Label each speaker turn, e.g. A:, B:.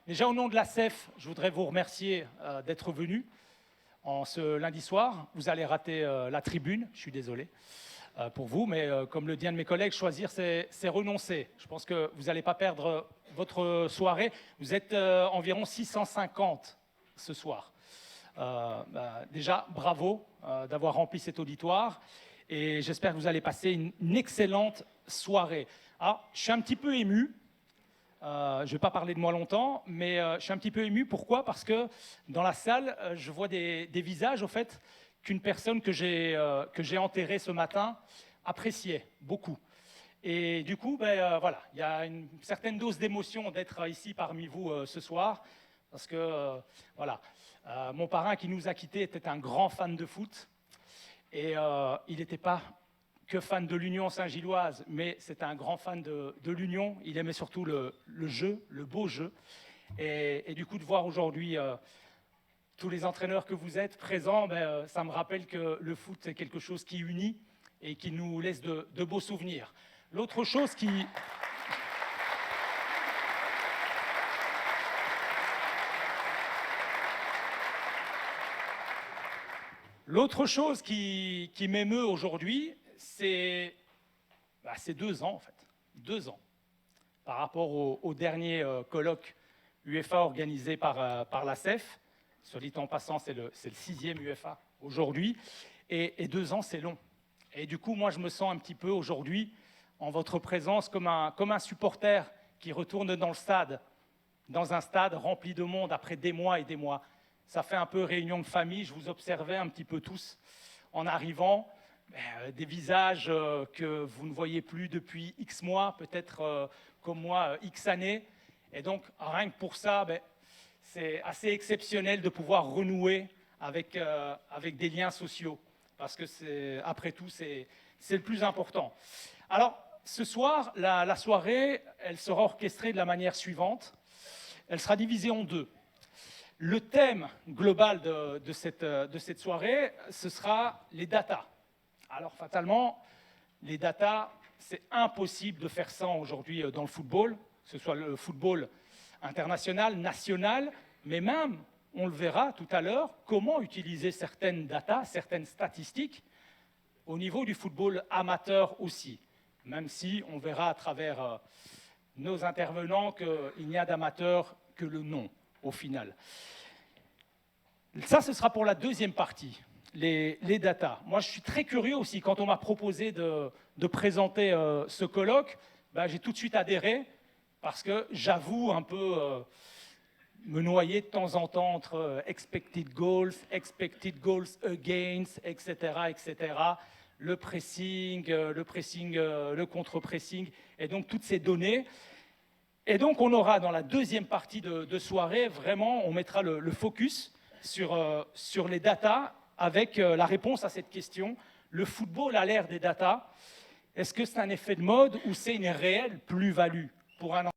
A: Déjà, au nom de la CEF, je voudrais vous remercier d'être venus en ce lundi soir. Vous allez rater la tribune, je suis désolé pour vous, mais comme le dit un de mes collègues, choisir, c'est renoncer. Je pense que vous n'allez pas perdre votre soirée. Vous êtes environ 650 ce soir. Déjà, bravo d'avoir rempli cet auditoire et j'espère que vous allez passer une excellente soirée. Alors, je suis un petit peu ému. Je ne vais pas parler de moi longtemps, mais je suis un petit peu ému. Pourquoi? Parce que dans la salle, je vois des visages, au fait, qu'une personne que j'ai enterrée ce matin appréciait beaucoup. Et du coup, voilà, il y a une certaine dose d'émotion d'être ici parmi vous ce soir, parce que voilà, mon parrain qui nous a quittés était un grand fan de foot, et il n'était pas que fan de l'Union Saint-Gilloise, mais c'est un grand fan de l'Union. Il aimait surtout le jeu, le beau jeu. Et du coup, de voir aujourd'hui tous les entraîneurs que vous êtes présents, ça me rappelle que le foot, c'est quelque chose qui unit et qui nous laisse de beaux souvenirs. L'autre chose qui... L'autre chose qui m'émeut aujourd'hui, c'est 2 ans, en fait. 2 ans. Par rapport au dernier colloque UEFA organisé par la CEF. Soit dit en passant, c'est le 6e UEFA aujourd'hui. Et 2 ans, c'est long. Et du coup, moi, je me sens un petit peu aujourd'hui, en votre présence, comme un supporter qui retourne dans un stade rempli de monde après des mois et des mois. Ça fait un peu réunion de famille. Je vous observais un petit peu tous en arrivant. Des visages que vous ne voyez plus depuis X mois, peut-être comme moi, X années. Et donc, rien que pour ça, c'est assez exceptionnel de pouvoir renouer avec des liens sociaux. Parce que, après tout, c'est le plus important. Alors, ce soir, la soirée, elle sera orchestrée de la manière suivante. Elle sera divisée en 2. Le thème global de cette soirée, ce sera les datas. Alors, fatalement, les datas, c'est impossible de faire sans aujourd'hui dans le football, que ce soit le football international, national, mais même, on le verra tout à l'heure, comment utiliser certaines datas, certaines statistiques au niveau du football amateur aussi, même si on verra à travers nos intervenants qu'il n'y a d'amateur que le nom, au final. Ça, ce sera pour la deuxième partie. Les datas. Moi, je suis très curieux aussi. Quand on m'a proposé de présenter ce colloque, j'ai tout de suite adhéré parce que j'avoue un peu me noyer de temps en temps entre expected goals against, etc., etc., le pressing, le contre-pressing, et donc toutes ces données. Et donc, on aura dans la deuxième partie de soirée, vraiment, on mettra le focus sur les datas, avec la réponse à cette question. Le football à l'ère des datas, est-ce que c'est un effet de mode ou c'est une réelle plus-value pour un